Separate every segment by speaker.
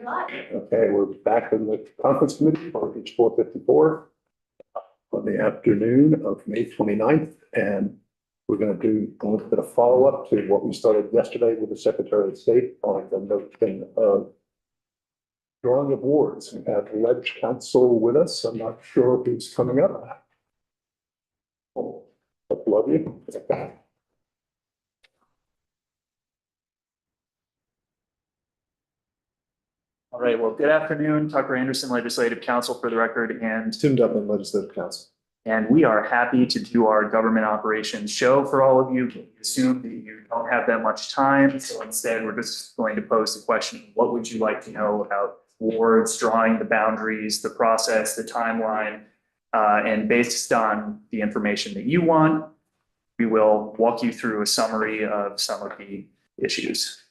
Speaker 1: Okay, we're back in the conference committee for H.454 on the afternoon of May 29th, and we're going to do a little bit of follow-up to what we started yesterday with the Secretary of State on the notion of drawing awards. We have the Ledge Council with us. I'm not sure who's coming up. Oh, I love you.
Speaker 2: All right, well, good afternoon, Tucker Anderson, Legislative Counsel for the record, and
Speaker 1: Tim Dublin, Legislative Counsel.
Speaker 2: And we are happy to do our government operations show for all of you. We assume that you don't have that much time, so instead we're just going to pose the question, what would you like to know about wards, drawing the boundaries, the process, the timeline, and based on the information that you want, we will walk you through a summary of some of the issues.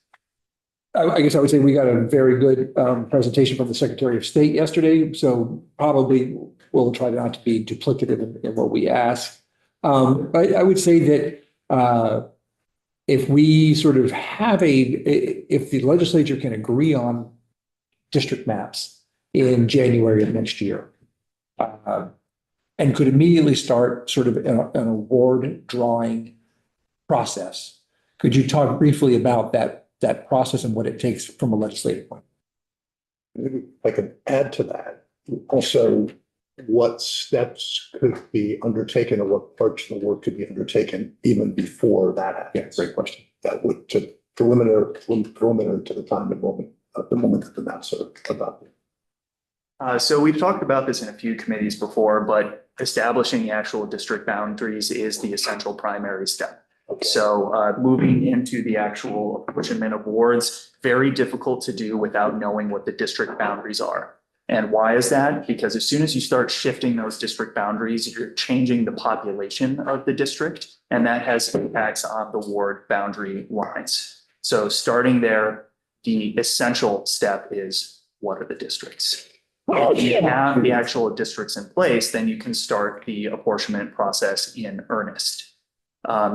Speaker 3: I guess I would say we got a very good presentation from the Secretary of State yesterday, so probably we'll try not to be duplicative in what we ask. I would say that if we sort of have if the legislature can agree on district maps in January of next year, and could immediately start sort of an award drawing process, could you talk briefly about that process and what it takes from a legislative point?
Speaker 1: Maybe I can add to that. Also, what steps could be undertaken or what parts of the work could be undertaken even before that happens?
Speaker 3: Yeah, great question.
Speaker 1: That would to preliminary to the time and moment that the maps are adopted.
Speaker 2: So we've talked about this in a few committees before, but establishing the actual district boundaries is the essential primary step.
Speaker 1: Okay.
Speaker 2: So moving into the actual apportionment of wards, very difficult to do without knowing what the district boundaries are. And why is that? Because as soon as you start shifting those district boundaries, you're changing the population of the district, and that has impacts on the ward boundary lines. So starting there, the essential step is, what are the districts? If you have the actual districts in place, then you can start the apportionment process in earnest.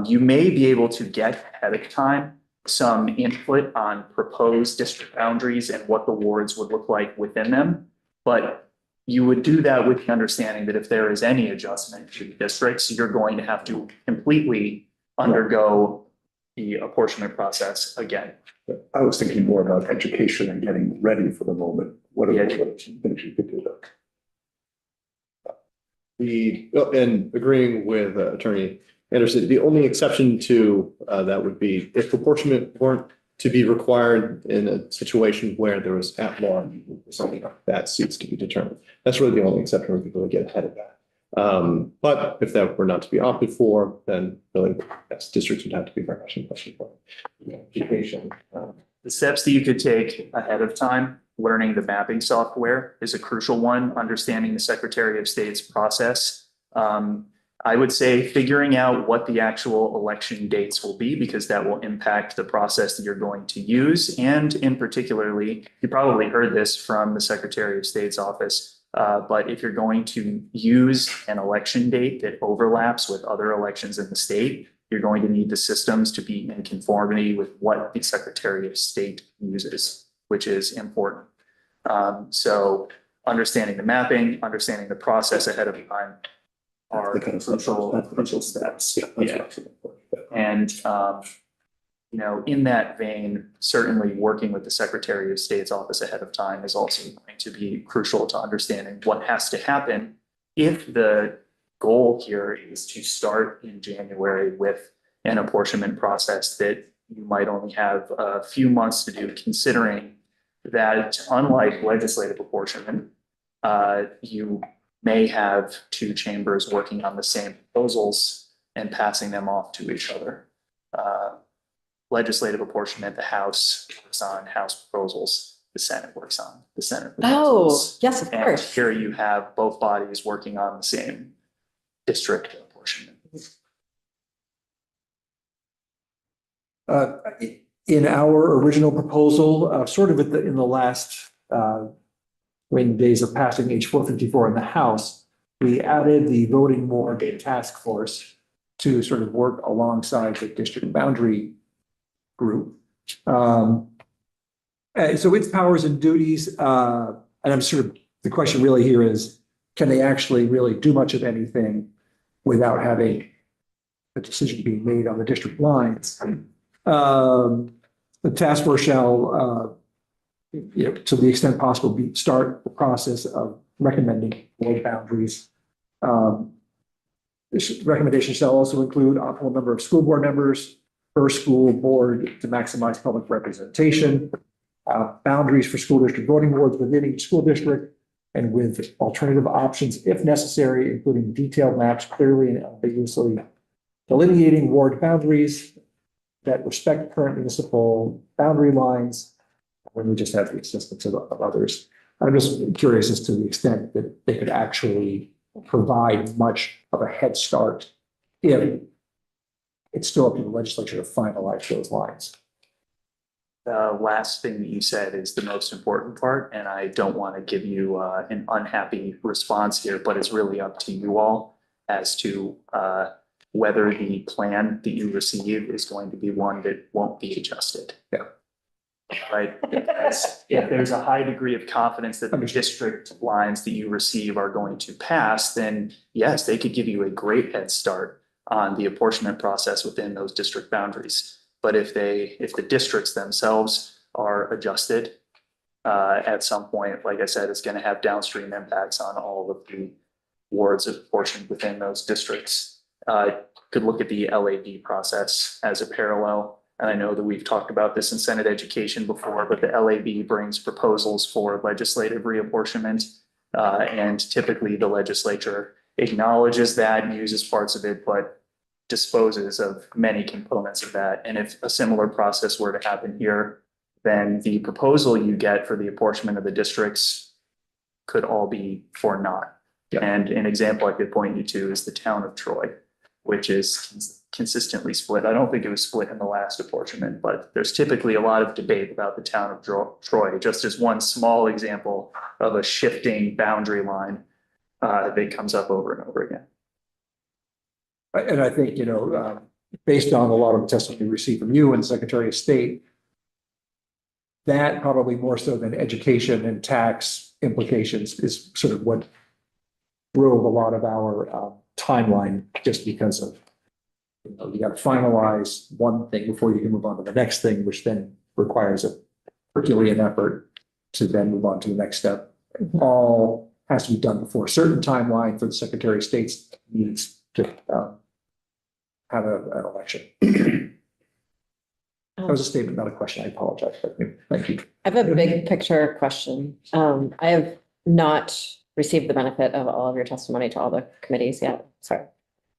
Speaker 2: You may be able to get ahead of time some input on proposed district boundaries and what the wards would look like within them. But you would do that with the understanding that if there is any adjustment to the districts, you're going to have to completely undergo the apportionment process again.
Speaker 1: I was thinking more about education and getting ready for the moment. What are the things you could do there?
Speaker 4: And agreeing with Attorney Anderson, the only exception to that would be if apportionment weren't to be required in a situation where there was at large something that seeks to be determined. That's really the only exception where people would get ahead of that. But if that were not to be opted for, then really districts would have to be very much in question for education.
Speaker 2: The steps that you could take ahead of time, learning the mapping software is a crucial one, understanding the Secretary of State's process. I would say figuring out what the actual election dates will be, because that will impact the process that you're going to use. And in particularly, you probably heard this from the Secretary of State's office, but if you're going to use an election date that overlaps with other elections in the state, you're going to need the systems to be in conformity with what the Secretary of State uses, which is important. So understanding the mapping, understanding the process ahead of time are crucial steps. Yeah. And, you know, in that vein, certainly working with the Secretary of State's office ahead of time is also going to be crucial to understanding what has to happen if the goal here is to start in January with an apportionment process that you might only have a few months to do, considering that unlike legislative apportionment, you may have two chambers working on the same proposals and passing them off to each other. Legislative apportionment, the House works on House proposals, the Senate works on the Senate proposals.
Speaker 5: Oh, yes, of course.
Speaker 2: And here you have both bodies working on the same district apportionment.
Speaker 3: In our original proposal, sort of in the last days of passing H.454 in the House, we added the voting morgue task force to sort of work alongside the district boundary group. So its powers and duties, and I'm sort of, the question really here is, can they actually really do much of anything without having a decision being made on the district lines? The task force shall, to the extent possible, start the process of recommending board boundaries. This recommendation shall also include optimal number of school board members per school board to maximize public representation, boundaries for school district voting boards within each school district, and with alternative options if necessary, including detailed maps clearly and ambiguously delineating ward boundaries that respect current municipal boundary lines, when we just have the assistance of others. I'm just curious as to the extent that they could actually provide much of a head start if it's still up to the legislature to finalize those lines.
Speaker 2: The last thing that you said is the most important part, and I don't want to give you an unhappy response here, but it's really up to you all as to whether the plan that you receive is going to be one that won't be adjusted.
Speaker 3: Yeah.
Speaker 2: Right? Because if there's a high degree of confidence that the district lines that you receive are going to pass, then yes, they could give you a great head start on the apportionment process within those district boundaries. But if the districts themselves are adjusted at some point, like I said, it's going to have downstream impacts on all of the wards apportioned within those districts. Could look at the LAD process as a parallel. And I know that we've talked about this in Senate Education before, but the LAB brings proposals for legislative reapportionment. And typically the legislature acknowledges that and uses parts of it, but disposes of many components of that. And if a similar process were to happen here, then the proposal you get for the apportionment of the districts could all be for naught.
Speaker 3: Yeah.
Speaker 2: And an example I could point you to is the town of Troy, which is consistently split. I don't think it was split in the last apportionment, but there's typically a lot of debate about the town of Troy, just as one small example of a shifting boundary line that comes up over and over again.
Speaker 3: And I think, based on a lot of the testimony we received from you and the Secretary of State, that probably more so than education and tax implications is sort of what drove a lot of our timeline, just because of, you got to finalize one thing before you can move on to the next thing, which then requires a Herculean effort to then move on to the next step. All has to be done before a certain timeline for the Secretary of State's needs to have an election. That was a statement, not a question. I apologize, but thank you.
Speaker 5: I have a big picture question. I have not received the benefit of all of your testimony to all the committees yet. Sorry.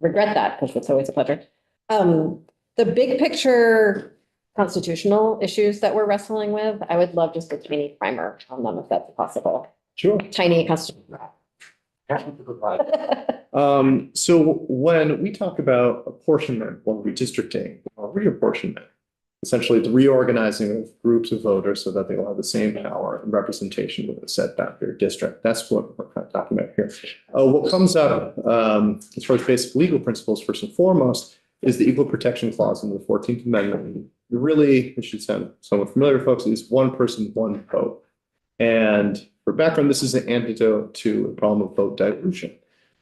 Speaker 5: Regret that, because it's always a pleasure. The big picture constitutional issues that we're wrestling with, I would love just a tiny primer on them if that's possible.
Speaker 4: Sure.
Speaker 5: Tiny constitutional.
Speaker 4: So when we talk about apportionment or redistricting or reapportionment, essentially it's reorganizing of groups of voters so that they all have the same power and representation with a set boundary district. That's what we're kind of talking about here. What comes up as far as basic legal principles, first and foremost, is the Equal Protection Clause in the 14th Amendment. Really, it should sound somewhat familiar to folks, is one person, one vote. And for background, this is an antidote to the problem of vote dilution.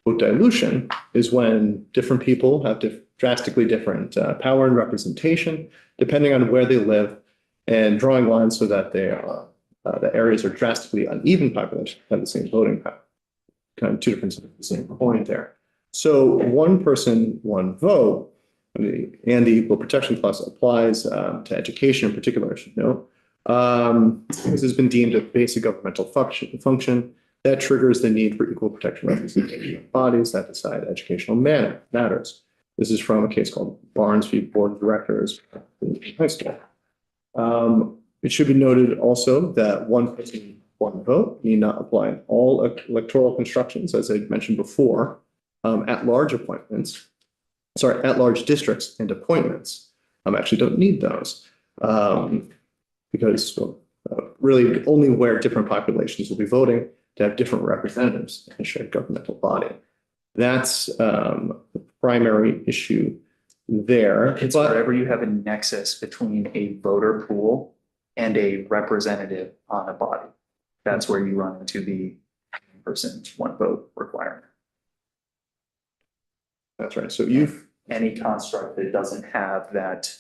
Speaker 4: Vote dilution is when different people have drastically different power and representation, depending on where they live, and drawing lines so that they are, the areas are drastically uneven population have the same voting power. Kind of two different sides of the same coin there. So one person, one vote, and the Equal Protection Clause applies to education in particular, I should note. This has been deemed a basic governmental function that triggers the need for equal protection representation of bodies that decide educational matters. This is from a case called Barnes v. Board of Directors in high school. It should be noted also that one person, one vote need not apply in all electoral constructions, as I mentioned before, at-large districts and appointments. Actually don't need those because really only where different populations will be voting to have different representatives in a shared governmental body. That's the primary issue there.
Speaker 2: It's wherever you have a nexus between a voter pool and a representative on a body. That's where you run into the person, one vote requirement.
Speaker 4: That's right. So you've,
Speaker 2: Any construct that doesn't have that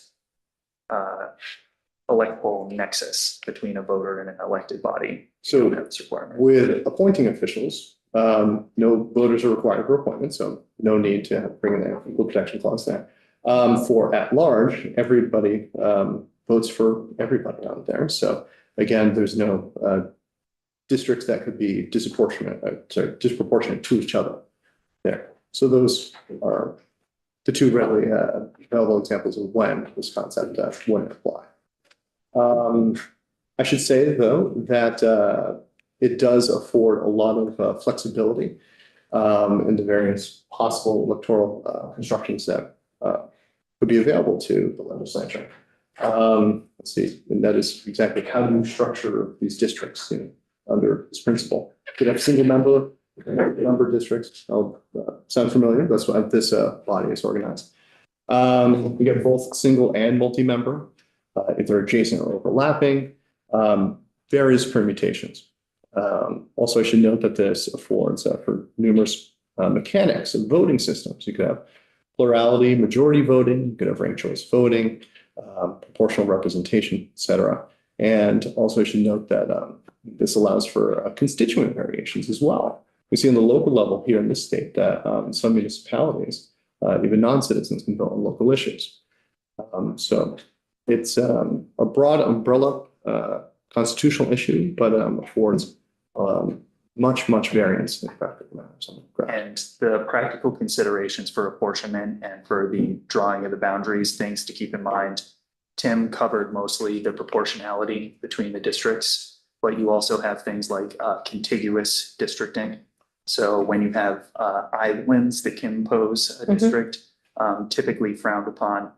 Speaker 2: electoral nexus between a voter and an elected body.
Speaker 4: So
Speaker 2: don't have this requirement.
Speaker 4: with appointing officials, no voters are required for appointment, so no need to bring in an equal protection clause there. For at large, everybody votes for everybody out there. So again, there's no districts that could be disproportionate to each other there. So those are the two readily available examples of when this concept wouldn't apply. I should say, though, that it does afford a lot of flexibility in the various possible electoral constructions that could be available to the legislature. Let's see, and that is exactly how do you structure these districts, under this principle. You could have single member districts. Sound familiar? That's why this body is organized. We get both single and multi-member. If they're adjacent or overlapping, various permutations. Also, I should note that this affords for numerous mechanics of voting systems. You could have plurality, majority voting, you could have ranked choice voting, proportional representation, et cetera. And also, I should note that this allows for constituent variations as well. We see on the local level here in this state that some municipalities, even non-citizens, can vote on local issues. So it's a broad umbrella constitutional issue, but affords much variance in practical matters.
Speaker 2: And the practical considerations for apportionment and for the drawing of the boundaries, things to keep in mind. Tim covered mostly the proportionality between the districts, but you also have things like contiguous districting. So when you have islands that can impose a district, typically frowned upon,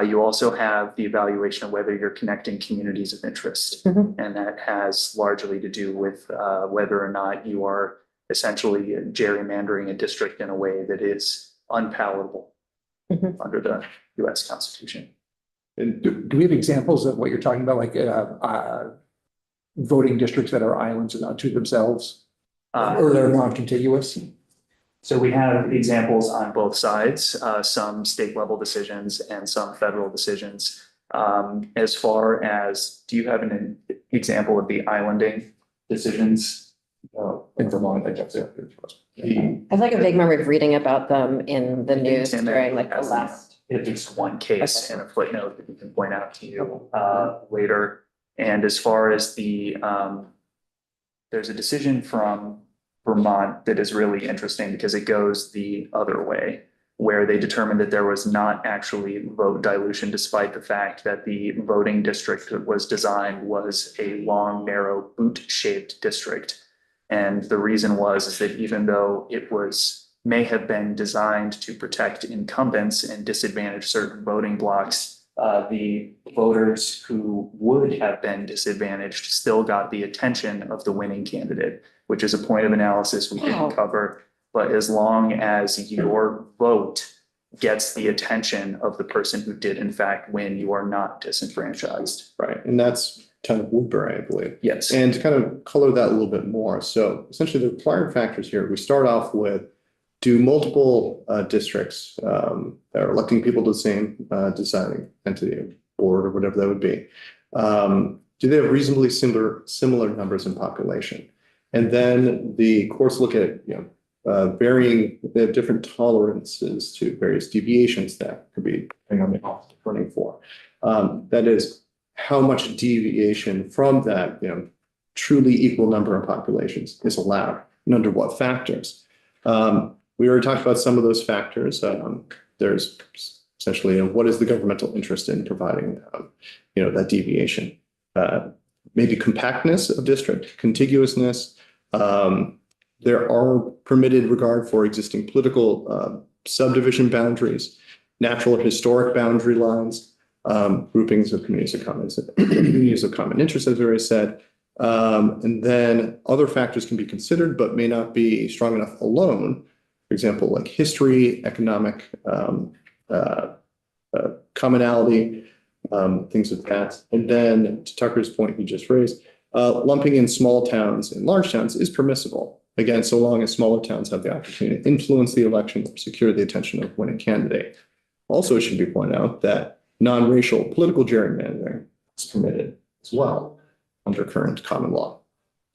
Speaker 2: you also have the evaluation of whether you're connecting communities of interest. And that has largely to do with whether or not you are essentially gerrymandering a district in a way that is unpalatable under the US Constitution.
Speaker 4: And
Speaker 3: Do we have examples of what you're talking about, like voting districts that are islands and unto themselves? Or they're non-contiguous?
Speaker 2: So we have examples on both sides, some state level decisions and some federal decisions. As far as, do you have an example of the islanding decisions?
Speaker 3: In Vermont, I guess.
Speaker 5: I have like a vague memory of reading about them in the news
Speaker 2: Tim
Speaker 5: during like the
Speaker 2: has
Speaker 5: last.
Speaker 2: At least one case and a footnote that we can point out to you later. And as far as the, there's a decision from Vermont that is really interesting because it goes the other way, where they determined that there was not actually vote dilution, despite the fact that the voting district that was designed was a long, narrow, boot-shaped district. And the reason is that even though it may have been designed to protect incumbents and disadvantage certain voting blocks, the voters who would have been disadvantaged still got the attention of the winning candidate, which is a point of analysis we didn't cover. But as long as your vote gets the attention of the person who did in fact win, you are not disenfranchised.
Speaker 4: right, and that's kind of Woodbury, I believe.
Speaker 2: Yes.
Speaker 4: And to kind of color that a little bit more. So essentially the required factors here, we start off with, do multiple districts that are electing people to the same deciding entity, board, or whatever that would be, do they have reasonably similar numbers in population? And then the courts look at, varying, they have different tolerances to various deviations that could be depending on the office running for. That is, how much deviation from that, truly equal number of populations is allowed, and under what factors. We already talked about some of those factors. There's essentially what is the governmental interest in providing, that deviation. Maybe compactness of district, contiguousness. There are permitted regard for existing political subdivision boundaries, natural or historic boundary lines, groupings of communities of common interest, as we already said. And then other factors can be considered, but may not be strong enough alone. For example, like history, economic commonality, things with that. And then to Tucker's point he just raised, lumping in small towns and large towns is permissible. Again, so long as smaller towns have the opportunity to influence the election or secure the attention of winning candidate. Also, it should be pointed out that non-racial political gerrymandering is permitted as well under current common law,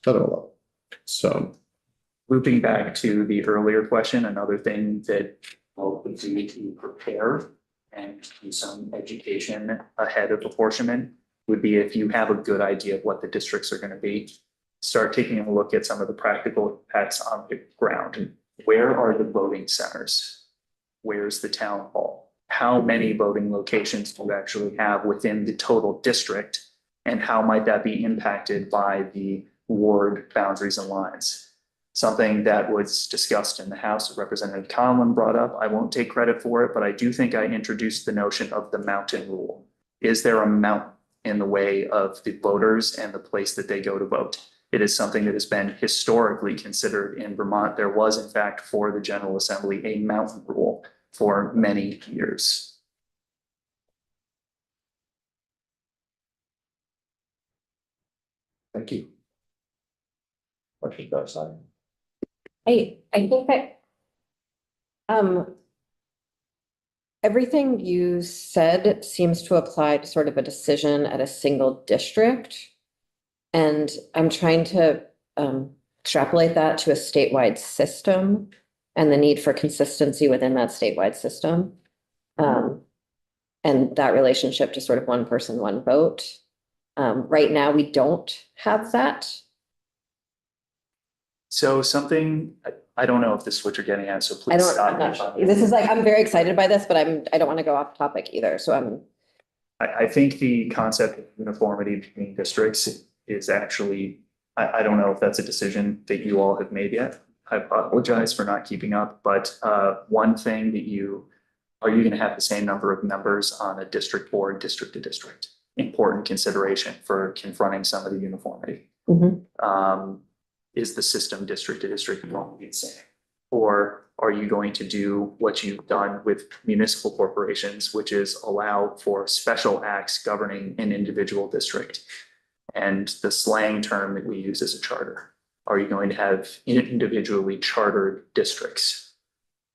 Speaker 4: federal law. So
Speaker 2: Looping back to the earlier question, another thing that I'll do to prepare and do some education ahead of apportionment would be if you have a good idea of what the districts are going to be, start taking a look at some of the practical impacts on the ground. Where are the voting centers? Where's the town hall? How many voting locations do you actually have within the total district? And how might that be impacted by the ward boundaries and lines? Something that was discussed in the House, Representative Conlon brought up. I won't take credit for it, but I do think I introduced the notion of the mountain rule. Is there a mountain in the way of the voters and the place that they go to vote? It is something that has been historically considered in Vermont. There was, in fact, for the General Assembly, a mountain rule for many years.
Speaker 3: Thank you. Questions outside?
Speaker 5: I think that everything you said seems to apply to sort of a decision at a single district. And I'm trying to extrapolate that to a statewide system and the need for consistency within that statewide system. And that relationship to sort of one person, one vote. Right now, we don't have that.
Speaker 2: So something, I don't know if this is what you're getting at, so
Speaker 5: I
Speaker 2: please
Speaker 5: don't, I'm not
Speaker 2: stop.
Speaker 5: sure. This is like, I'm very excited by this, but I don't want to go off topic either. So
Speaker 2: I think the concept of uniformity between districts is actually, I don't know if that's a decision that you all have made yet. I apologize for not keeping up, but one thing that are you going to have the same number of members on a district board, district to district? Important consideration for confronting some of the uniformity. Is the system district to district going to be the same? Or are you going to do what you've done with municipal corporations, which is allow for special acts governing an individual district? And the slang term that we use is a charter. Are you going to have individually chartered districts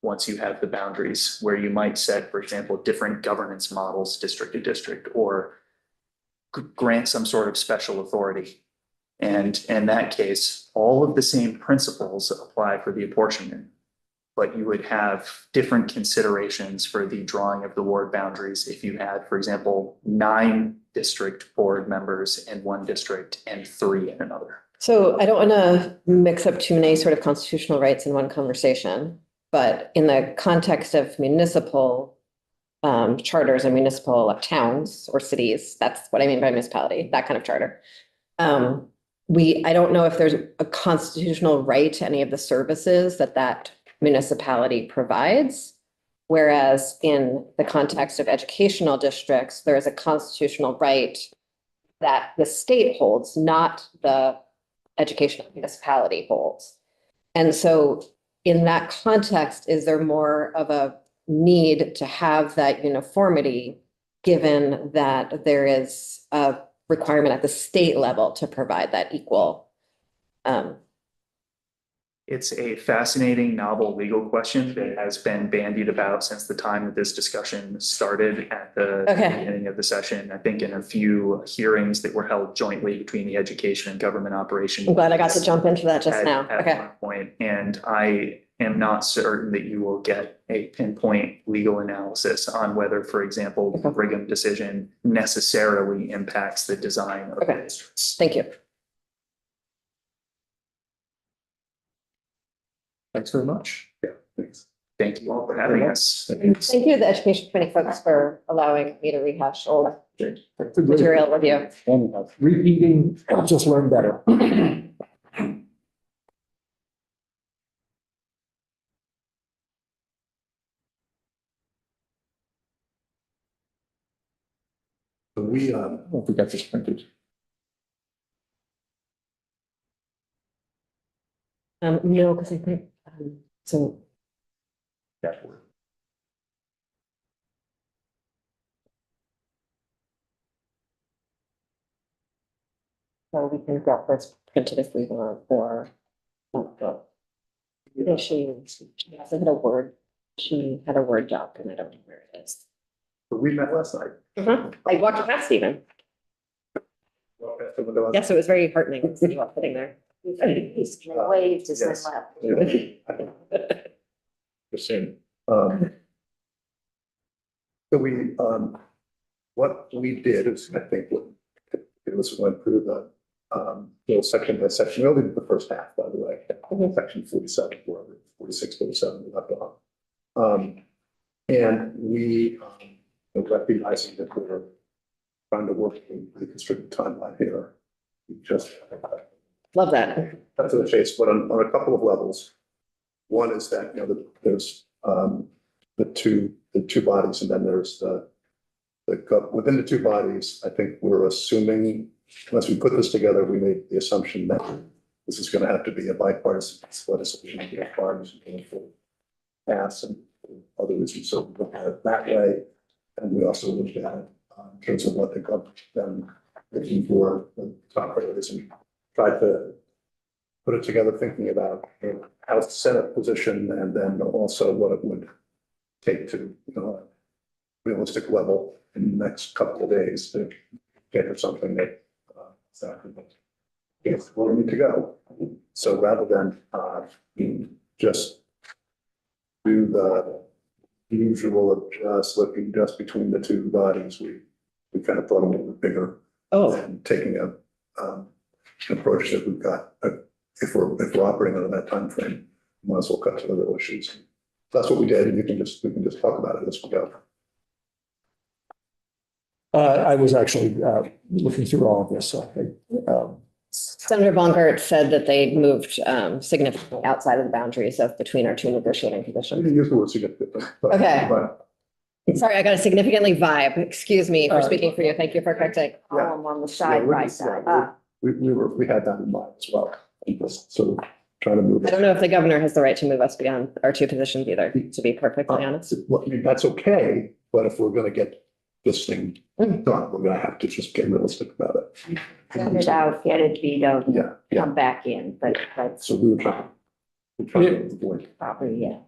Speaker 2: once you have the boundaries where you might set, for example, different governance models district to district, or grant some sort of special authority? And in that case, all of the same principles apply for the apportionment, but you would have different considerations for the drawing of the ward boundaries if you had, for example, 9 district board members in one district and 3 in another.
Speaker 5: So I don't want to mix up too many sort of constitutional rights in one conversation, but in the context of municipal charters and municipal towns or cities, that's what I mean by municipality, that kind of charter. I don't know if there's a constitutional right to any of the services that municipality provides. Whereas in the context of educational districts, there is a constitutional right that the state holds, not the educational municipality holds. And so in that context, is there more of a need to have that uniformity, given that there is a requirement at the state level to provide that equal?
Speaker 2: It's a fascinating, novel legal question that has been bandied about since the time that this discussion started at the beginning of the session. I think in a few hearings that were held jointly between the education and government operations.
Speaker 5: I'm glad I got to jump into that just now.
Speaker 2: At one point, and I am not certain that you will get a pinpoint legal analysis on whether, for example, the Brigham decision necessarily impacts the design of the districts.
Speaker 5: Thank you.
Speaker 3: Thanks very much.
Speaker 1: Yeah, thanks.
Speaker 2: Thank you all for having us.
Speaker 5: Thank you, the education committee folks, for allowing me to rehash old material with you.
Speaker 3: Repeating helps us learn better.
Speaker 1: We,
Speaker 3: I don't know if we got this printed.
Speaker 5: No, because I think, so.
Speaker 1: that word.
Speaker 5: So we can get this printed if we want, or. Yeah, she also had a word, she had a Word doc and I don't know where it is.
Speaker 1: But we met last night.
Speaker 5: I walked past even. Yes, it was very heartening to see you all sitting there.
Speaker 6: Waved as
Speaker 1: Yes.
Speaker 6: they left.
Speaker 1: The same. So we, what we did is, I think, it was went through the section by section. We only did the first half, by the way. Section 47, wherever, 46, 47, we left off. And we, recognizing that we're trying to work in a pretty constricted timeline here. We just
Speaker 5: Love that.
Speaker 1: cut to the chase, but on a couple of levels. One is that, there's the two bodies, and then there's within the two bodies, I think we're assuming, unless we put this together, we made the assumption that this is going to have to be a bipartisan legislation to get parties going for pass and other reasons. So we looked at it that way. And we also looked at it in terms of what the government looking for the top priorities, and tried to put it together thinking about how the Senate position and then also what it would take to, realistic level in the next couple of days to get to something that it's where we need to go. So rather than just do the usual of just looking just between the two bodies, we kind of thought a little bit bigger.
Speaker 5: Oh,
Speaker 1: And taking an approach that we've got, if we're operating on that time frame, might as well cut to the real issues. That's what we did, and we can just talk about it as we go.
Speaker 3: I was actually looking through all of this, so
Speaker 5: Senator Bongert said that they moved significantly outside of the boundaries of between our two negotiating
Speaker 1: We
Speaker 5: positions.
Speaker 1: didn't use the word significant. but-
Speaker 5: Okay.
Speaker 1: But
Speaker 5: Sorry, I got a significantly vibe. Excuse me for speaking for you. Thank you for correcting.
Speaker 6: Column on the side
Speaker 1: we're
Speaker 6: by
Speaker 1: just-
Speaker 6: side.
Speaker 1: we had that in mind as well. And just sort of trying to move.
Speaker 5: I don't know if the governor has the right to move us beyond our two positions either, to be perfectly honest.
Speaker 1: Well, I mean, that's okay, but if we're gonna get this thing done, we're gonna have to just get realistic about it.
Speaker 6: Send it out, get it vetoed,
Speaker 1: Yeah, yeah.
Speaker 6: come back in, but that's
Speaker 1: So we were trying. to avoid.
Speaker 6: probably, yeah.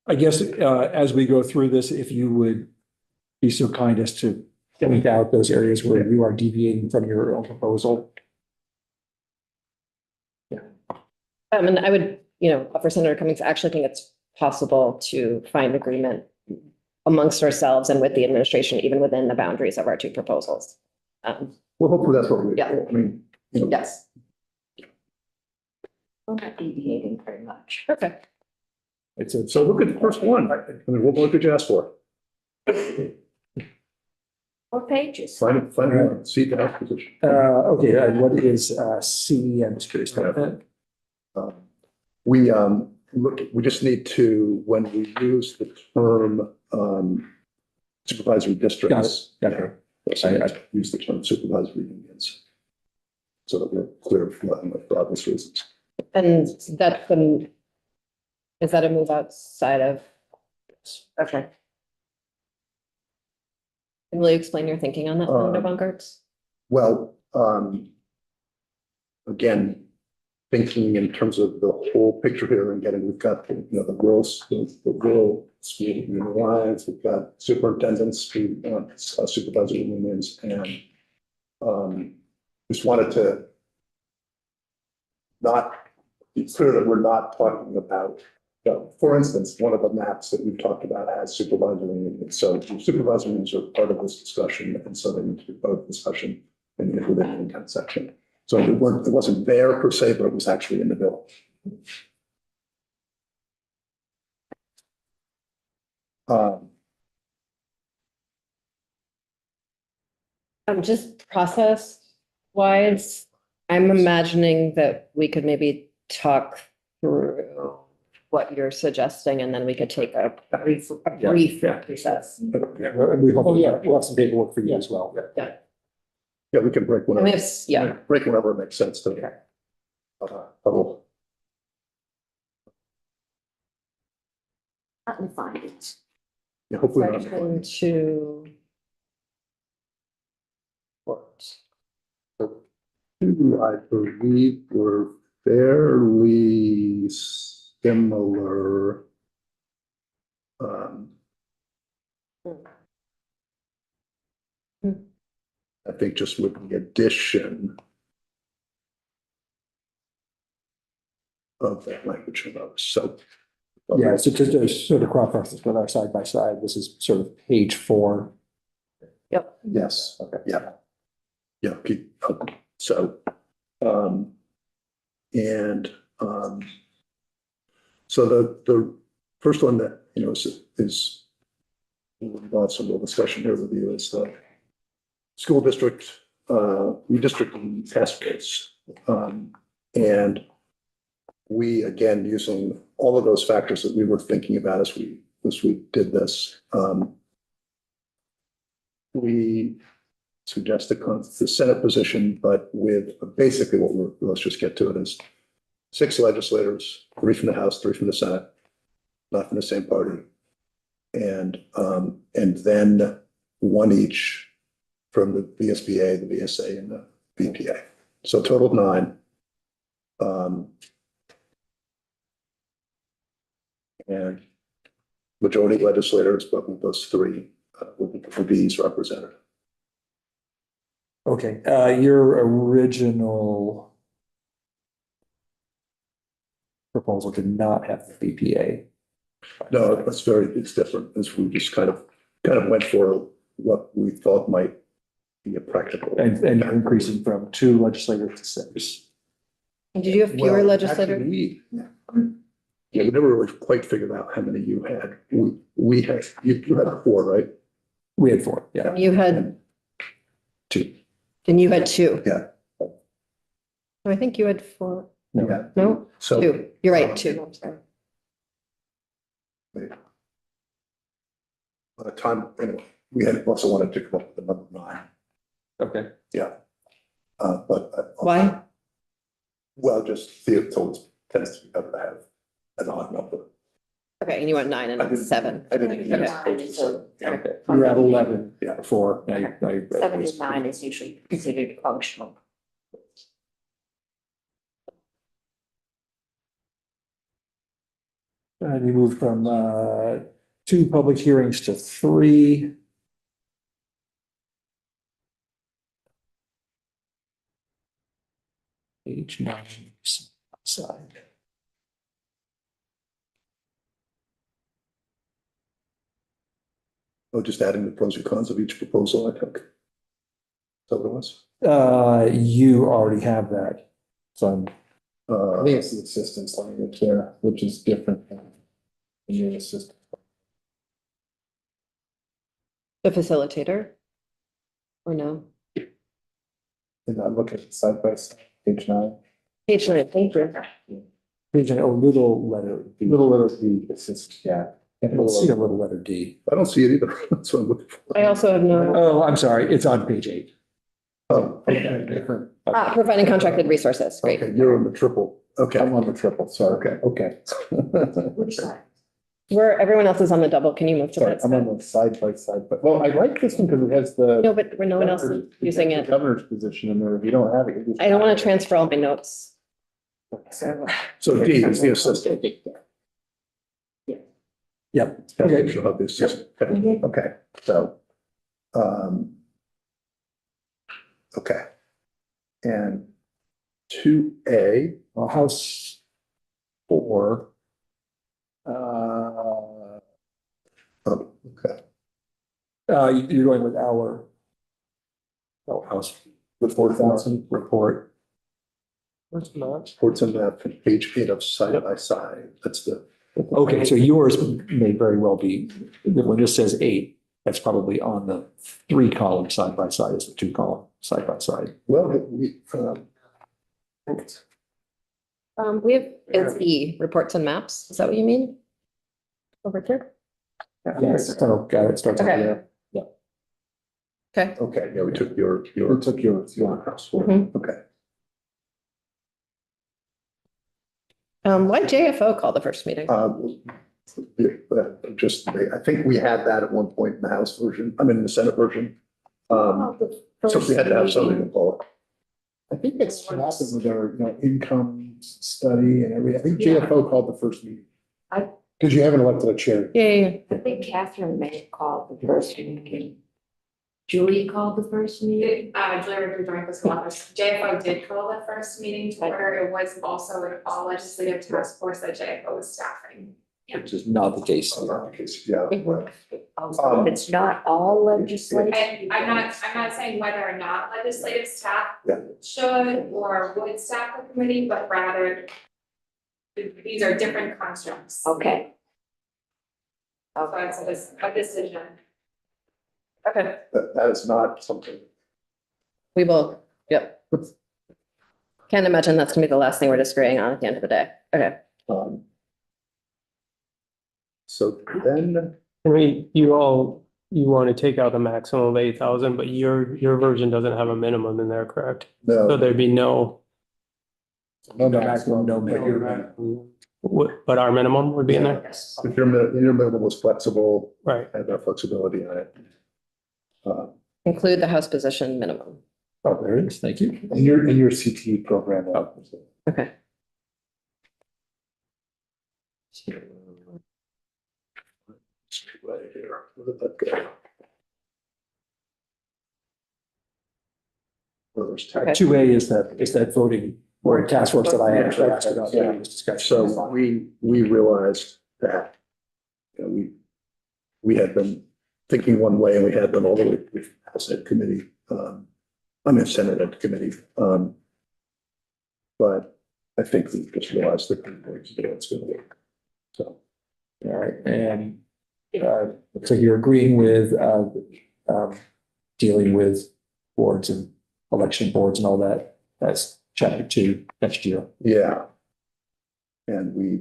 Speaker 3: I guess as we go through this, if you would be so kind as to point out those areas where you are deviating from your own proposal.
Speaker 5: And I would, for Senator Cummings, I actually think it's possible to find agreement amongst ourselves and with the administration, even within the boundaries of our two proposals.
Speaker 1: Well, hopefully that's what we,
Speaker 5: Yeah.
Speaker 1: I mean,
Speaker 5: Yes.
Speaker 6: We're not deviating very much.
Speaker 5: Perfect.
Speaker 3: It's a,
Speaker 1: so look at the first one. I mean, what more could you ask for?
Speaker 6: 4 pages.
Speaker 1: Find a seat in our position.
Speaker 3: okay, what is C? I'm just curious about that.
Speaker 1: We just need to, when we use the term supervisory districts.
Speaker 3: Got it.
Speaker 1: I use the term supervisory unions. So that we're clear for obvious reasons.
Speaker 5: And that's is that a move outside of? Okay. And will you explain your thinking on that, Senator Bongert?
Speaker 1: Well, again, thinking in terms of the whole picture here and we've got, the rural school union alliance, we've got superintendents, supervisory unions, and just wanted to not be clear that we're not talking about, for instance, one of the maps that we've talked about has supervisory unions. So supervisory unions are part of this discussion, and so they need to be part of the discussion and within the intent section. So it wasn't there per se, but it was actually in the bill.
Speaker 5: Just process wise, I'm imagining that we could maybe talk through what you're suggesting, and then we could take a brief recess.
Speaker 3: Yeah, we hope we'll have some paperwork for you as well.
Speaker 1: Yeah, we can break
Speaker 5: And we
Speaker 1: whatever,
Speaker 5: have,
Speaker 1: break whatever makes sense to. Huddle.
Speaker 6: Let me find it.
Speaker 1: Yeah, hopefully. not.
Speaker 5: section 2. What?
Speaker 1: two, I believe, were fairly similar. Um, I think just with the addition of that language of those, so.
Speaker 3: Yeah, so to sort of cross-reference with our side by side, this is sort of page 4.
Speaker 1: Yes,
Speaker 3: Okay.
Speaker 1: yeah. Yeah, so, and, so the first one that, you know, is lots of little discussion here with you is the school district, redistricting task force. And we, again, using all of those factors that we were thinking about as we did this, we suggested the Senate position, but with basically let's just get to it, is 6 legislators, 3 from the House, 3 from the Senate, not from the same party. And then 1 each from the VSBA, the VSA, and the BPA. So a total of 9. And majority legislators, but with those 3 would be represented.
Speaker 3: Okay, your original proposal did not have the BPA.
Speaker 1: No, it's different, as we just kind of went for what we thought might be a practical.
Speaker 3: And you're increasing from 2 legislators to 6.
Speaker 5: Did you have fewer
Speaker 1: Well,
Speaker 5: legislators?
Speaker 1: actually, we never really quite figured out how many you had. We had, you had 4, right?
Speaker 3: We had 4, yeah.
Speaker 5: You had,
Speaker 1: 2.
Speaker 5: and you had 2.
Speaker 1: Yeah.
Speaker 5: I think you had 4.
Speaker 1: Yeah.
Speaker 5: No,
Speaker 1: So
Speaker 5: 2. You're right, 2. I'm sorry.
Speaker 1: by the time, anyway, we had also wanted to come up with the number 9.
Speaker 3: Okay.
Speaker 1: But.
Speaker 5: Why?
Speaker 1: Well, just the it always tends to be better to have an odd number.
Speaker 5: Okay, and you went 9 and
Speaker 1: I
Speaker 5: not
Speaker 1: didn't-
Speaker 5: 7.
Speaker 1: I didn't.
Speaker 5: Okay.
Speaker 3: Okay. You're at 11
Speaker 1: Yeah.
Speaker 3: before. Now you
Speaker 6: 7 to 9 is usually considered functional.
Speaker 3: And you moved from 2 public hearings to 3. Page 9 side.
Speaker 1: Oh, just adding the pros and cons of each proposal, I think. So it was.
Speaker 3: You already have that. So
Speaker 1: I
Speaker 4: think it's the assistance language there, which is different than your assistant.
Speaker 5: The facilitator? Or no?
Speaker 4: And I look at side by side, page 9.
Speaker 5: Page 9, thank you.
Speaker 3: page 9, a little letter D.
Speaker 4: Little D, assist, yeah.
Speaker 3: I don't see a little letter D.
Speaker 1: don't see it either. That's what I'm looking for.
Speaker 5: I also have no,
Speaker 3: Oh, I'm sorry. It's on page 8.
Speaker 1: Oh, okay, different.
Speaker 5: providing contracted resources, great.
Speaker 1: Okay, you're on the triple. Okay.
Speaker 4: I'm on the triple, sorry.
Speaker 1: Okay.
Speaker 6: Which side?
Speaker 5: Where everyone else is on the double, can you move to
Speaker 4: Sorry,
Speaker 5: that
Speaker 4: I'm
Speaker 5: side?
Speaker 4: on the side by side, but well, I like this one because it has the.
Speaker 5: No, but no one else is using
Speaker 4: the
Speaker 5: it.
Speaker 4: Governor's position in there. If you don't have it. you just-
Speaker 5: I don't want to transfer all my notes.
Speaker 1: So D is the assistant.
Speaker 3: Yep.
Speaker 1: Okay.
Speaker 3: Okay.
Speaker 1: She'll have the assistant. Okay. Okay, so, okay. And 2A,
Speaker 3: House 4.
Speaker 1: oh, okay,
Speaker 3: You're going with our House
Speaker 1: the 4,000
Speaker 3: report.
Speaker 4: Where's not?
Speaker 1: reports on that page 8 of side by side. That's the.
Speaker 3: Okay, so yours may very well be, when this says 8, that's probably on the 3 column side by side as the 2 column side by side.
Speaker 1: Well,
Speaker 5: We have, it's E, reports and maps, is that what you mean? Over here?
Speaker 3: Yes. Oh, got it. Starts over
Speaker 5: Okay.
Speaker 3: there.
Speaker 5: Okay.
Speaker 1: okay, yeah, we took your
Speaker 4: Who took yours?
Speaker 1: your house.
Speaker 5: Mhm.
Speaker 1: Okay.
Speaker 5: Why JFO call the first meeting?
Speaker 1: Just, I think we had that at one point in the House version, I mean, in the Senate version.
Speaker 6: Oh, the
Speaker 1: So we had to have
Speaker 6: first
Speaker 1: something to
Speaker 6: meeting.
Speaker 1: call I think that's what happened with our, income study and everything. I think JFO called the first meeting. Because you haven't elected a chair.
Speaker 5: Yeah.
Speaker 6: I think Catherine may have called the first meeting. Julie called the first meeting.
Speaker 7: Julie Ricker joined us on this. JFO did call the first meeting to order. It was also an all legislative task force that JFO was staffing.
Speaker 3: Which is not the case.
Speaker 1: Yeah.
Speaker 6: Oh, it's not all legislative.
Speaker 7: And I'm not saying whether or not legislative staff
Speaker 1: Yeah.
Speaker 7: should or would staff the committee, but rather these are different constructs.
Speaker 6: Okay.
Speaker 7: So it's a decision.
Speaker 5: Okay,
Speaker 1: That is not something.
Speaker 5: we will, yep. Can't imagine that's gonna be the last thing we're disagreeing on at the end of the day. Okay.
Speaker 1: um, So then,
Speaker 8: I mean, you want to take out the maximum of 8,000, but your version doesn't have a minimum in there, correct? So
Speaker 1: no,
Speaker 8: there'd be no,
Speaker 3: No maximum, no minimum.
Speaker 8: but our minimum would be in there,
Speaker 1: if your minimum was flexible,
Speaker 8: right?
Speaker 1: had that flexibility in it.
Speaker 5: Include the House position minimum.
Speaker 3: Oh, there it is. Thank you.
Speaker 1: And your CT program.
Speaker 5: Okay.
Speaker 1: Right here. Where did that go? First.
Speaker 5: Okay.
Speaker 3: 2A is that voting board task force that I actually asked about.
Speaker 1: Yeah.
Speaker 3: in this discussion.
Speaker 1: So we realized that, we had been thinking one way and we had been all the way with Senate committee, Senate Ed committee. But I think we just realized that it's going to be. So.
Speaker 3: All right, and so you're agreeing with dealing with boards and election boards and all that. That's chapter 2 next year.
Speaker 1: Yeah. And we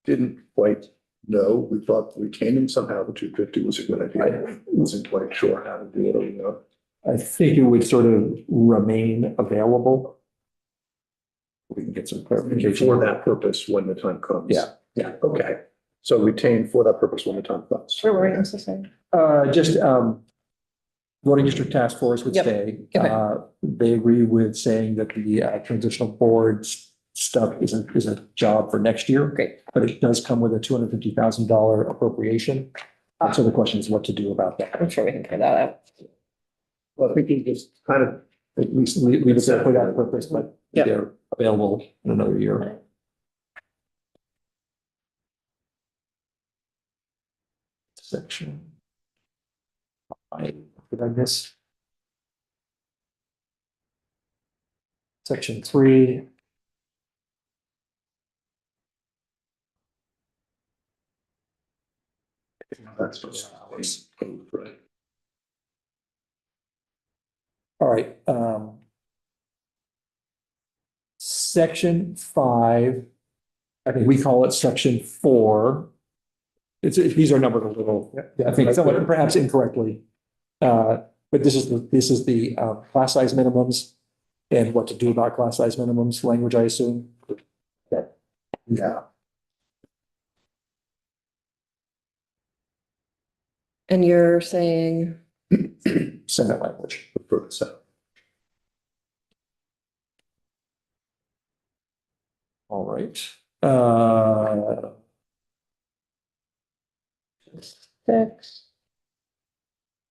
Speaker 1: didn't quite know. We thought retaining somehow the 250 was a good idea. Wasn't quite sure how to do it.
Speaker 3: I think it would sort of remain available. We can get some clarification.
Speaker 1: For that purpose when the time comes.
Speaker 3: Yeah. Yeah.
Speaker 1: Okay. So retain for that purpose when the time comes.
Speaker 5: Where were you necessarily?
Speaker 3: Just voting district task force would
Speaker 5: Yep.
Speaker 3: stay.
Speaker 5: Okay.
Speaker 3: They agree with saying that the transitional boards stuff is a job for next year.
Speaker 5: Great.
Speaker 3: But it does come with a $250,000 appropriation. And so the question is what to do about that.
Speaker 5: I'm sure we can figure that out.
Speaker 1: Well, I think you just kind of,
Speaker 3: At least leave it there for that purpose, but
Speaker 5: Yep.
Speaker 3: they're available in another year. Section. Did I miss? Section 3.
Speaker 1: that's just right.
Speaker 3: All right, section 5, I think we call it section 4. These are numbered a little, I think somewhat perhaps incorrectly. But this is the class size minimums and what to do about class size minimums language, I assume.
Speaker 1: Yeah.
Speaker 5: And you're saying,
Speaker 3: Senate language.
Speaker 1: So,
Speaker 3: All right.
Speaker 5: 6.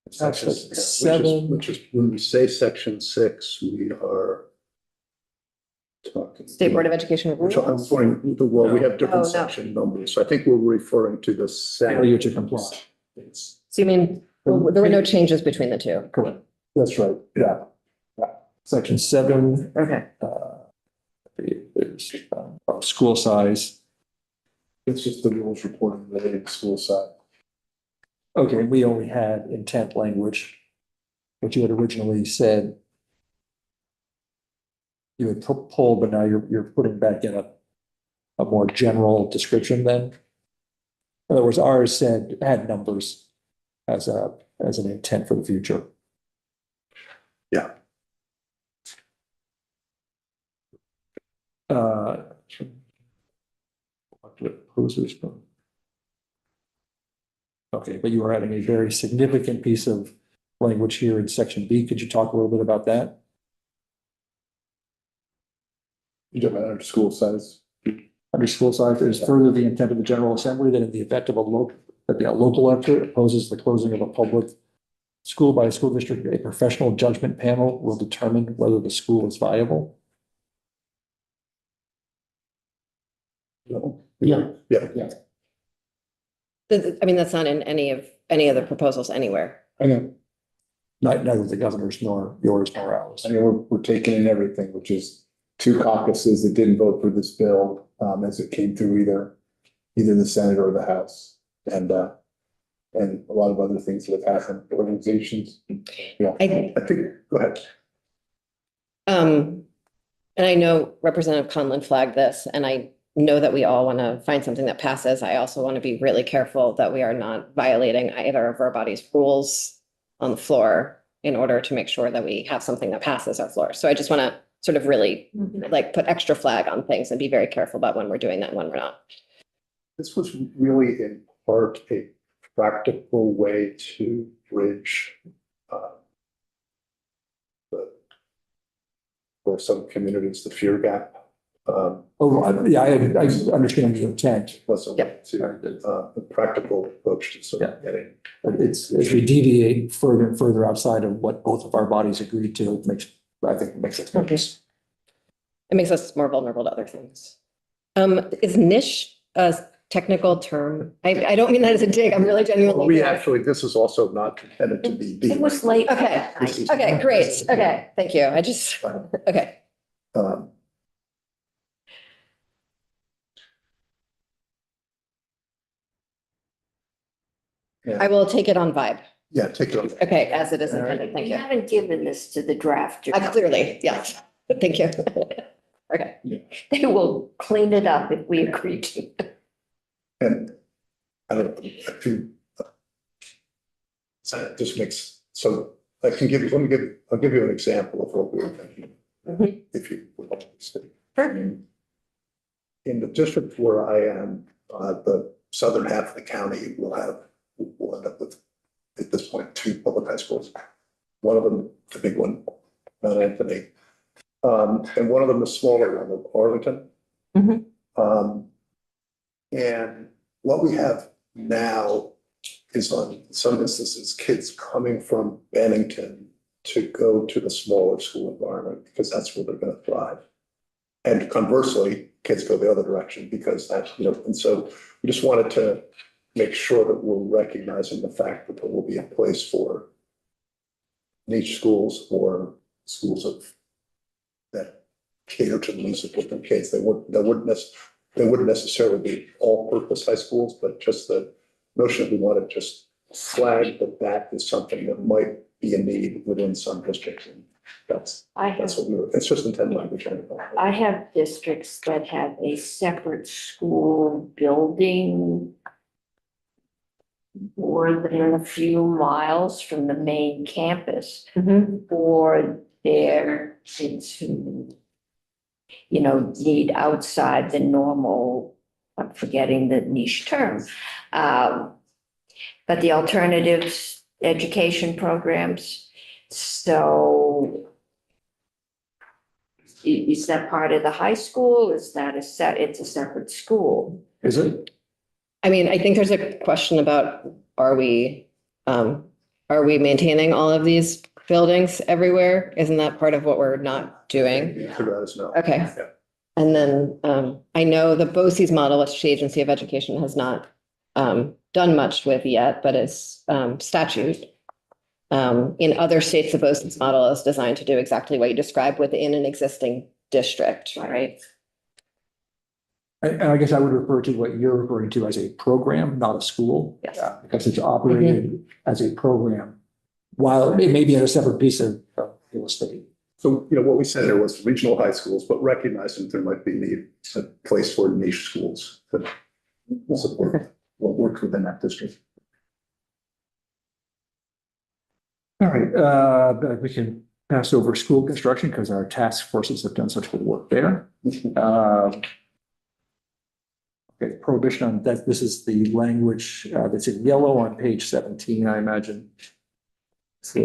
Speaker 1: section
Speaker 3: Section
Speaker 1: 7,
Speaker 3: 7.
Speaker 1: which is when we say section 6, we are talking.
Speaker 5: State Board of Education
Speaker 1: I'm
Speaker 5: rules.
Speaker 1: well, we have different
Speaker 5: Oh, no.
Speaker 1: section numbers. So I think we're referring to the
Speaker 3: Failure to comply.
Speaker 5: So you mean, well, there were no changes between the two?
Speaker 3: Correct. That's right. Yeah. Section 7.
Speaker 5: Okay.
Speaker 3: There's school size.
Speaker 1: It's just the rules reporting the school side.
Speaker 3: Okay, we only had intent language, which you had originally said you had pulled, but now you're putting back in a more general description then. In other words, ours had numbers as an intent for the future.
Speaker 1: Yeah.
Speaker 3: Okay, but you are adding a very significant piece of language here in section B. Could you talk a little bit about that?
Speaker 1: You don't matter school size.
Speaker 3: Under school size, it is further the intent of the General Assembly that in the event of that the local effort opposes the closing of a public school by a school district, a professional judgment panel will determine whether the school is viable.
Speaker 1: No.
Speaker 3: Yeah.
Speaker 1: Yeah.
Speaker 5: I mean, that's not in any of the proposals anywhere.
Speaker 3: I know. Neither the governor's nor yours nor ours.
Speaker 1: I mean, we're taking in everything, which is two caucuses that didn't vote for this bill, as it came through either the Senate or the House. And a lot of other things that have happened, organizations. Yeah, I think, go ahead.
Speaker 5: And I know Representative Conlon flagged this, and I know that we all want to find something that passes. I also want to be really careful that we are not violating either of our body's rules on the floor in order to make sure that we have something that passes our floor. So I just want to sort of really like put extra flag on things and be very careful about when we're doing that and when we're not.
Speaker 1: This was really in part a practical way to bridge for some communities, the fear gap.
Speaker 3: Yeah, I understand the intent.
Speaker 1: Was a way to a practical approach to sort of getting.
Speaker 3: It's as we deviate further and further outside of what both of our bodies agreed to, I think it makes it focus.
Speaker 5: It makes us more vulnerable to other things. Is niche a technical term? I don't mean that as a dig. I'm really genuinely.
Speaker 1: We actually, this is also not intended to be.
Speaker 6: It was late.
Speaker 5: Okay. Okay, great. Okay, thank you. Okay.
Speaker 1: Yeah.
Speaker 5: I will take it on vibe.
Speaker 1: Yeah, take it.
Speaker 5: Okay, as it is intended. Thank
Speaker 6: We
Speaker 5: you.
Speaker 6: haven't given this to the drafter.
Speaker 5: Clearly, yes. Thank you. Okay.
Speaker 6: They will clean it up if we agree to.
Speaker 1: And I don't know if you. So it just makes, so I can give you, I'll give you an example of what we were thinking. If you would like to see. In the district where I am, the southern half of the county will end up with, at this point, 2 public high schools. One of them, the big one, Mount Anthony. And one of them, the smaller one of Arlington. And what we have now is on some instances, kids coming from Bennington to go to the smaller school environment because that's where they're going to thrive. And conversely, kids go the other direction because that's, and so we just wanted to make sure that we're recognizing the fact that there will be a place for niche schools or schools that cater to the needs of different kids. They wouldn't necessarily be all-purpose high schools, but just the notion that we want to just flag that is something that might be a need within some districts. And that's what it's just intended language.
Speaker 6: I have districts that have a separate school building more than a few miles from the main campus for their kids who, need outside the normal, I'm forgetting the niche term, but the alternatives education programs. So is that part of the high school? Is that it's a separate school?
Speaker 3: Is it?
Speaker 5: I mean, I think there's a question about, are we maintaining all of these buildings everywhere? Isn't that part of what we're not doing? Okay.
Speaker 1: Yeah.
Speaker 5: And then I know the BOCES model, which the Agency of Education has not done much with yet, but it's statute. In other states, the BOCES model is designed to do exactly what you described within an existing district, right?
Speaker 3: And I guess I would refer to what you're referring to as a program, not a school.
Speaker 5: Yes.
Speaker 3: Because it's operated as a program, while it may be in a separate piece of real estate.
Speaker 1: So, what we said there was regional high schools, but recognizing that there might be a place for niche schools that support what works within that district.
Speaker 3: All right, we can pass over school construction because our task forces have done such good work there. Okay, prohibition on that. This is the language that's in yellow on page 17, I imagine. So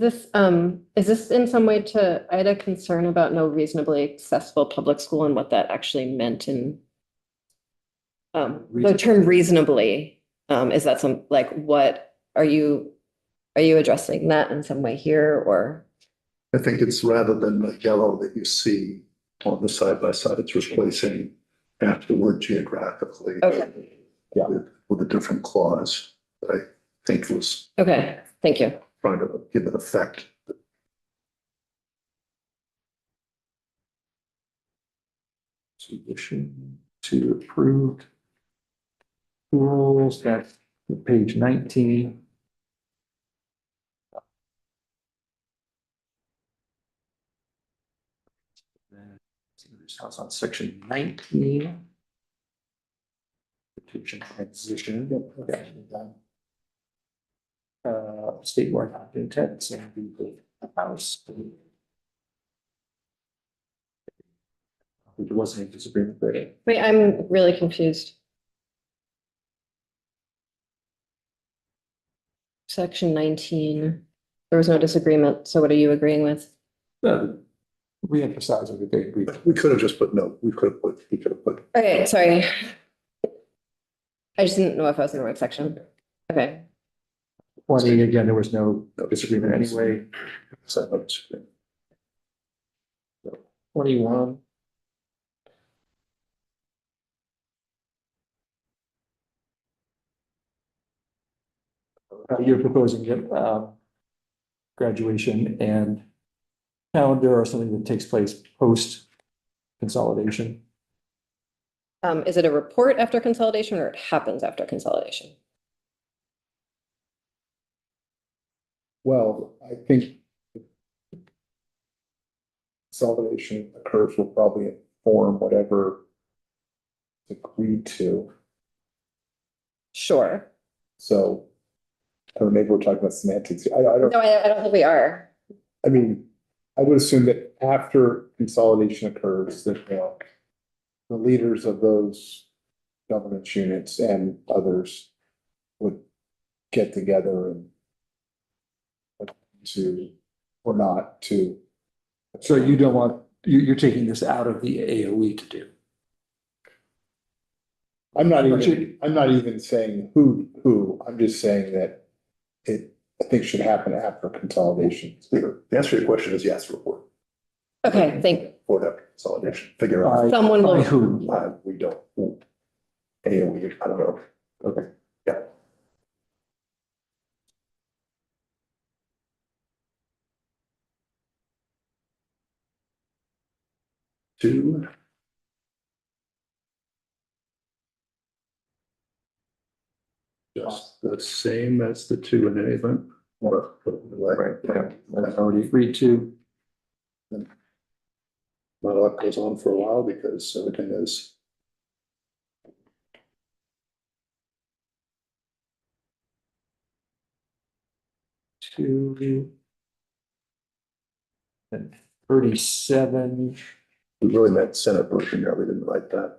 Speaker 5: Is this in some way I had a concern about no reasonably accessible public school and what that actually meant in the term reasonably, is that what are you addressing that in some way here or?
Speaker 1: I think it's rather than the yellow that you see on the side by side, it's replacing after the word geographically.
Speaker 5: Okay.
Speaker 1: Yeah, with a different clause that I think was
Speaker 5: Okay, thank you.
Speaker 1: trying to give it effect.
Speaker 3: Submission to approved rules, that's page 19. This house on section 19. Petition transition. Okay. Statewide intents and the house. There wasn't a disagreement there.
Speaker 5: Wait, I'm really confused. Section 19, there was no disagreement, so what are you agreeing with?
Speaker 3: Re-emphasizing that they agreed.
Speaker 1: We could have just put no, we could have put,
Speaker 5: Okay, sorry. I just didn't know if I was in the right section. Okay,
Speaker 3: 20, again, there was no disagreement anyway.
Speaker 1: so no disagreement.
Speaker 3: 21. You're proposing graduation and calendar or something that takes place post consolidation.
Speaker 5: is it a report after consolidation or it happens after consolidation?
Speaker 1: Well, I think consolidation occurs will probably inform whatever is agreed to.
Speaker 5: Sure.
Speaker 1: So, I don't know, maybe we're talking about semantics. I don't,
Speaker 5: No, I don't think we are.
Speaker 1: I mean, I would assume that after consolidation occurs, that, you know, the leaders of those governance units and others would get together and to, or not to.
Speaker 3: So you don't want, you're taking this out of the AOE to do.
Speaker 1: I'm not even saying who, I'm just saying that I think should happen after consolidation. The answer to your question is yes, report.
Speaker 5: Okay,
Speaker 1: For that consolidation, figure out.
Speaker 5: someone
Speaker 3: By
Speaker 5: will,
Speaker 3: who?
Speaker 1: We don't. AOE, I don't know.
Speaker 3: Okay.
Speaker 1: Yeah. Two. Just the same as the two in any event. Or put it away.
Speaker 3: Right, yeah, that's already agreed to.
Speaker 1: Not a lot goes on for a while because everything is.
Speaker 3: Two. And 37.
Speaker 1: We really meant Senate version there, we didn't write that,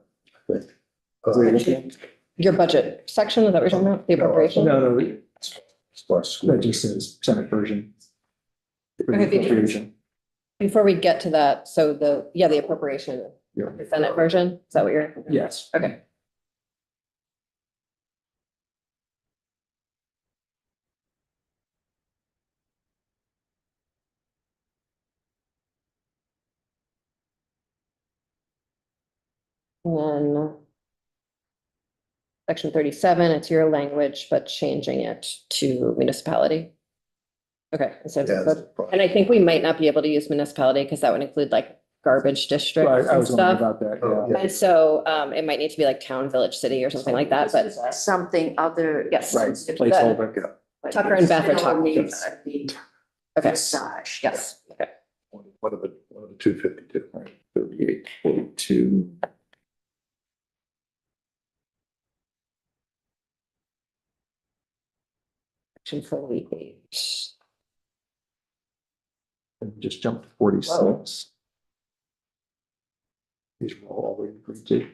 Speaker 1: I think.
Speaker 5: your budget section, is that what you're talking about? The appropriation?
Speaker 3: No,
Speaker 1: As far as school.
Speaker 3: that just says Senate version. For the
Speaker 5: Okay,
Speaker 3: appropriation.
Speaker 5: Before we get to that, so the appropriation,
Speaker 3: Yeah.
Speaker 5: the Senate version, is that what you're?
Speaker 3: Yes.
Speaker 5: Okay. And then section 37, it's your language, but changing it to municipality. Okay, and I think we might not be able to use municipality because that would include like garbage districts
Speaker 3: Right, I
Speaker 5: and
Speaker 3: was wondering
Speaker 5: stuff.
Speaker 3: about that,
Speaker 1: Oh,
Speaker 3: yeah.
Speaker 5: And so it might need to be like town, village, city or something like that, but
Speaker 6: Something other.
Speaker 5: Yes.
Speaker 3: Right, placeholder.
Speaker 5: Tucker and Beth are talking.
Speaker 6: Needs to be
Speaker 5: Okay,
Speaker 6: massaged.
Speaker 5: yes, okay.
Speaker 1: One of the 252.
Speaker 3: 38.2.
Speaker 5: Section 48.
Speaker 3: And just jump to 46. These were all already agreed to.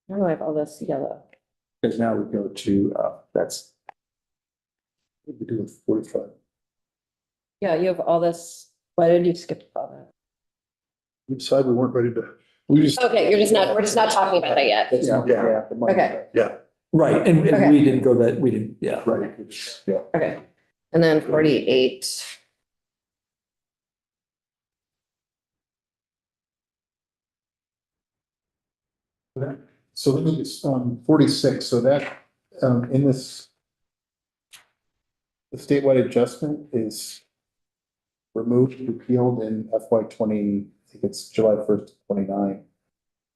Speaker 5: How do I have all this yellow?
Speaker 3: Because now we go to, that's
Speaker 1: We do it 45.
Speaker 5: Yeah, you have all this. Why did you skip all that?
Speaker 1: We decided we weren't ready to. We just.
Speaker 5: Okay, we're just not talking about it yet.
Speaker 3: Yeah.
Speaker 5: Okay.
Speaker 1: Yeah,
Speaker 3: Right, and
Speaker 5: Okay.
Speaker 3: we didn't go that, we didn't, yeah.
Speaker 1: right. Yeah.
Speaker 5: Okay. And then 48.
Speaker 1: So let me just, 46, so that, in this. The statewide adjustment is. Removed, repealed in FY 20, I think it's July 1st, 29.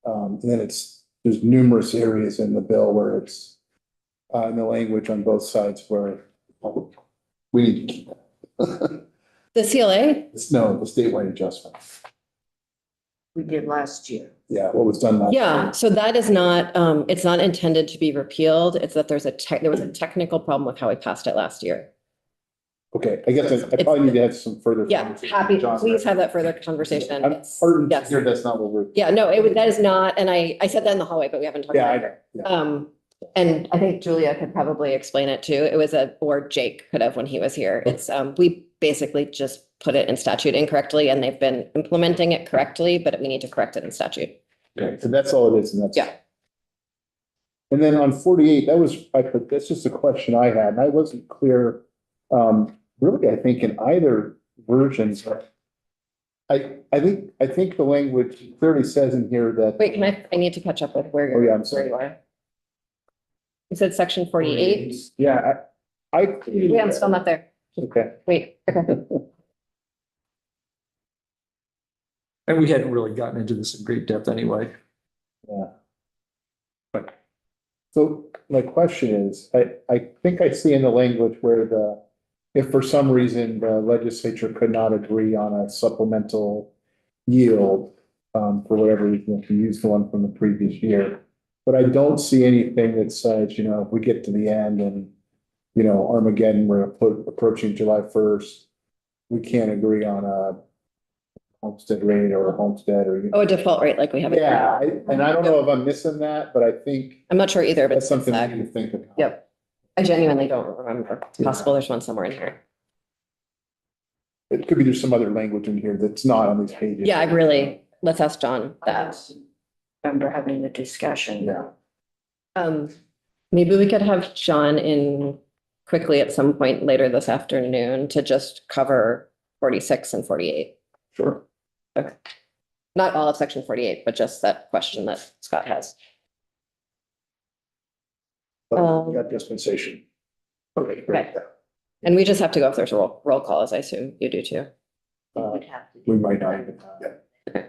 Speaker 1: And then there's numerous areas in the bill where it's. In the language on both sides where. We need to keep that.
Speaker 5: The CLA?
Speaker 1: No, the statewide adjustment.
Speaker 6: We did last year.
Speaker 1: Yeah, what was done last.
Speaker 5: Yeah, so that is not, it's not intended to be repealed. It's that there was a technical problem with how we passed it last year.
Speaker 1: Okay, I guess I probably need to have some further.
Speaker 5: Yeah,
Speaker 1: conversation
Speaker 5: happy,
Speaker 1: with John.
Speaker 5: please have that further conversation.
Speaker 1: I'm
Speaker 5: It's-
Speaker 1: heartened to
Speaker 5: yes.
Speaker 1: hear that's not what we're.
Speaker 5: Yeah, no, that is not, and I said that in the hallway, but we haven't talked
Speaker 1: Yeah,
Speaker 5: about
Speaker 1: I
Speaker 5: it.
Speaker 1: know.
Speaker 5: And I think Julia could probably explain it too. It was or Jake could have when he was here. It's, we basically just put it in statute incorrectly and they've been implementing it correctly, but we need to correct it in statute.
Speaker 1: Okay, so that's all it is, and that's.
Speaker 5: Yeah.
Speaker 1: And then on 48, that's just a question I had, and I wasn't clear, really, I think in either versions. I think the language clearly says in here that.
Speaker 5: Wait, I need to catch up with where
Speaker 1: Oh, yeah, I'm
Speaker 5: where
Speaker 1: sorry.
Speaker 5: you are. You said section 48?
Speaker 1: Yeah,
Speaker 5: Wait, I'm still not there.
Speaker 1: Okay.
Speaker 5: Wait, okay.
Speaker 3: And we hadn't really gotten into this in great depth anyway.
Speaker 1: Yeah. But, so my question is, I think I see in the language where if for some reason the legislature could not agree on a supplemental yield, for whatever reason, if you use the one from the previous year. But I don't see anything that says, if we get to the end and, Armageddon, we're approaching July 1st, we can't agree on a homestead rate or a homestead or.
Speaker 5: Oh, a default rate like we have.
Speaker 1: Yeah, and I don't know if I'm missing that, but I think
Speaker 5: I'm not sure either, but
Speaker 1: that's something we need to think about.
Speaker 5: Yep. I genuinely don't remember. It's possible there's one somewhere in here.
Speaker 1: It could be there's some other language in here that's not on these pages.
Speaker 5: Yeah, let's ask John that.
Speaker 6: Remember having the discussion.
Speaker 1: Yeah.
Speaker 5: Maybe we could have John in quickly at some point later this afternoon to just cover 46 and 48.
Speaker 1: Sure.
Speaker 5: Okay. Not all of section 48, but just that question that Scott has.
Speaker 1: But we got dispensation. Okay, great.
Speaker 5: Okay. And we just have to go if there's a roll call, as I assume you do too.
Speaker 1: We might not even, yeah.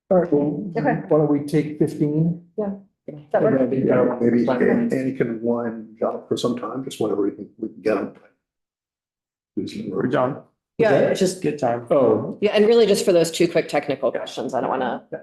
Speaker 3: All right, well, why don't we take 15?
Speaker 5: That work?
Speaker 1: Maybe Annie can wind John for some time, just whenever we can get him.
Speaker 8: For John.
Speaker 5: Yeah, just,
Speaker 8: Good time.
Speaker 3: Oh,
Speaker 5: yeah, and really just for those two quick technical questions, I don't want to